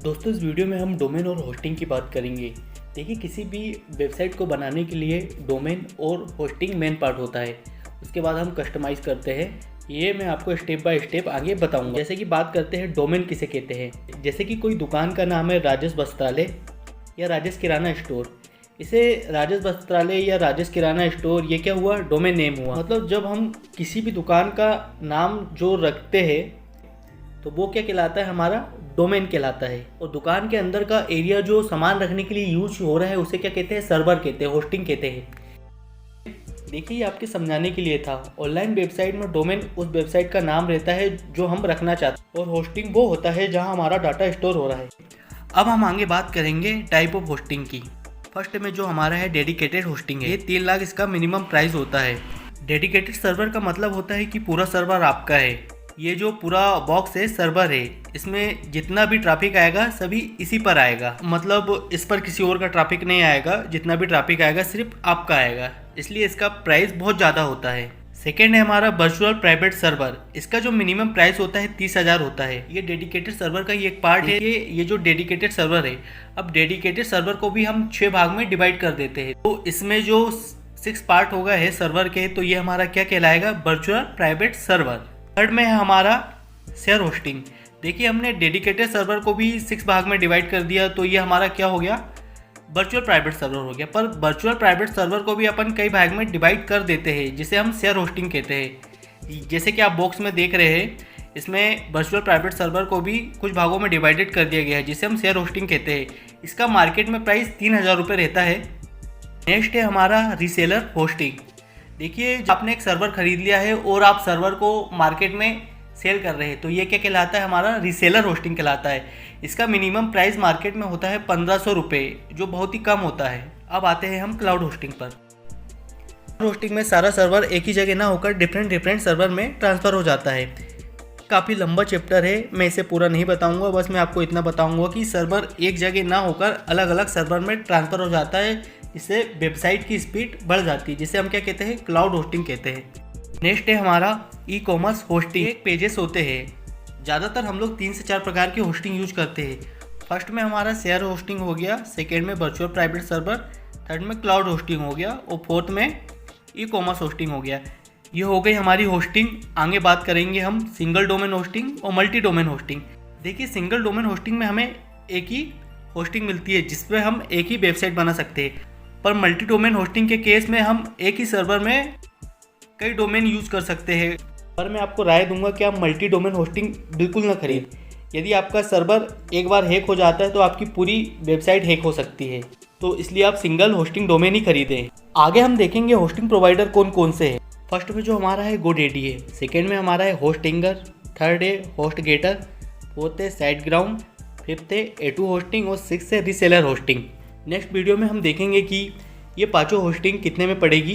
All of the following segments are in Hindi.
दोस्तों इस वीडियो में हम डोमेन और होस्टिंग की बात करेंगे। देखिए किसी भी वेबसाइट को बनाने के लिए डोमेन और होस्टिंग मेन पार्ट होता है। उसके बाद हम कस्टमाइज़ करते हैं। ये मैं आपको स्टेप बाय स्टेप आगे बताऊंगा। जैसे कि बात करते हैं डोमेन किसे कहते हैं। जैसे कि कोई दुकान का नाम है राजेश वस्त्रालय या राजेश किराना स्टोर। इसे राजेश वस्त्रालय या राजेश किराना स्टोर ये क्या हुआ, डोमेन नेम हुआ। मतलब जब हम किसी भी दुकान का नाम जो रखते हैं तो वो क्या कहलाता है, हमारा डोमेन कहलाता है। और दुकान के अंदर का एरिया जो सामान रखने के लिए यूज हो रहा है उसे क्या कहते हैं, सर्वर कहते हैं, होस्टिंग कहते हैं। देखिए ये आपके समझाने के लिए था। ऑनलाइन वेबसाइट में डोमेन उस वेबसाइट का नाम रहता है जो हम रखना चाहते हैं और होस्टिंग वो होता है जहां हमारा डाटा स्टोर हो रहा है। अब हम आगे बात करेंगे टाइप ऑफ होस्टिंग की। फर्स्ट में जो हमारा है डेडिकेटेड होस्टिंग है। ये 3 लाख इसका मिनिमम प्राइस होता है। डेडिकेटेड सर्वर का मतलब होता है कि पूरा सर्वर आपका है। ये जो पूरा बॉक्स है सर्वर है, इसमें जितना भी ट्रैफिक आएगा सभी इसी पर आएगा। मतलब इस पर किसी और का ट्रैफिक नहीं आएगा, जितना भी ट्रैफिक आएगा सिर्फ आपका आएगा। इसलिए इसका प्राइस बहुत ज़्यादा होता है। सेकेंड है हमारा वर्चुअल प्राइवेट सर्वर। इसका जो मिनिमम प्राइस होता है 30,000 होता है। ये डेडिकेटेड सर्वर का ही एक पार्ट है। ये जो डेडिकेटेड सर्वर है, अब डेडिकेटेड सर्वर को भी हम 6 भाग में डिवाइड कर देते हैं। तो इसमें जो 6 पार्ट होगा है सर्वर के, तो ये हमारा क्या कहलाएगा, वर्चुअल प्राइवेट सर्वर। थर्ड में है हमारा शेयर होस्टिंग। देखिए हमने डेडिकेटेड सर्वर को भी 6 भाग में डिवाइड कर दिया, तो ये हमारा क्या हो गया, वर्चुअल प्राइवेट सर्वर हो गया। पर वर्चुअल प्राइवेट सर्वर को भी अपन कई भाग में डिवाइड कर देते हैं, जिसे हम शेयर होस्टिंग कहते हैं। जैसे कि आप बॉक्स में देख रहे हैं, इसमें वर्चुअल प्राइवेट सर्वर को भी कुछ भागों में डिवाइडेड कर दिया गया है, जिसे हम शेयर होस्टिंग कहते हैं। इसका मार्केट में प्राइस 3,000 रुपये रहता है। नेक्स्ट है हमारा रीसेलर होस्टिंग। देखिए आपने एक सर्वर खरीद लिया है और आप सर्वर को मार्केट में सेल कर रहे हैं, तो ये क्या कहलाता है, हमारा रीसेलर होस्टिंग कहलाता है। इसका मिनिमम प्राइस मार्केट में होता है 1,500 रुपये, जो बहुत ही कम होता है। अब आते हैं हम क्लाउड होस्टिंग पर। होस्टिंग में सारा सर्वर एक ही जगह ना होकर डिफरेंट सर्वर में ट्रांसफ़र हो जाता है। काफ़ी लंबा चैप्टर है, मैं इसे पूरा नहीं बताऊंगा। बस मैं आपको इतना बताऊंगा कि सर्वर एक जगह ना होकर अलग अलग सर्वर में ट्रांसफ़र हो जाता है। इससे वेबसाइट की स्पीड बढ़ जाती है, जिसे हम क्या कहते हैं, क्लाउड होस्टिंग कहते हैं। नेक्स्ट है हमारा ई कॉमर्स होस्टिंग। एक पेजेस होते हैं। ज़्यादातर हम लोग 3 से 4 प्रकार की होस्टिंग यूज करते हैं। फर्स्ट में हमारा शेयर होस्टिंग हो गया, सेकेंड में वर्चुअल प्राइवेट सर्वर, थर्ड में क्लाउड होस्टिंग हो गया और फोर्थ में ई कॉमर्स होस्टिंग हो गया। ये हो गई हमारी होस्टिंग। आगे बात करेंगे हम सिंगल डोमेन होस्टिंग और मल्टी डोमेन होस्टिंग। देखिए सिंगल डोमेन होस्टिंग में हमें एक ही होस्टिंग मिलती है जिसमें हम एक ही वेबसाइट बना सकते हैं। पर मल्टी डोमेन होस्टिंग के केस में हम एक ही सर्वर में कई डोमेन यूज़ कर सकते हैं। पर मैं आपको राय दूंगा कि आप मल्टी डोमेन होस्टिंग बिल्कुल ना खरीद। यदि आपका सर्वर एक बार हैक हो जाता है तो आपकी पूरी वेबसाइट हैक हो सकती है, तो इसलिए आप सिंगल होस्टिंग डोमेन ही खरीदें। आगे हम देखेंगे होस्टिंग प्रोवाइडर कौन कौन से हैं। फर्स्ट में जो हमारा है गोडेडी है, सेकेंड में हमारा है होस्टिंगर, थर्ड है होस्ट गेटर, फोर्थ है साइट ग्राउंड, फिफ्थ है A2 होस्टिंग और सिक्स्थ है रीसेलर होस्टिंग। नेक्स्ट वीडियो में हम देखेंगे कि ये पांचों होस्टिंग कितने में पड़ेगी,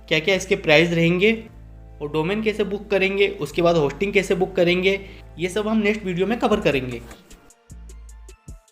क्या क्या इसके प्राइस रहेंगे और डोमेन कैसे बुक करेंगे, उसके बाद होस्टिंग कैसे बुक करेंगे। ये सब हम नेक्स्ट वीडियो में कवर करेंगे।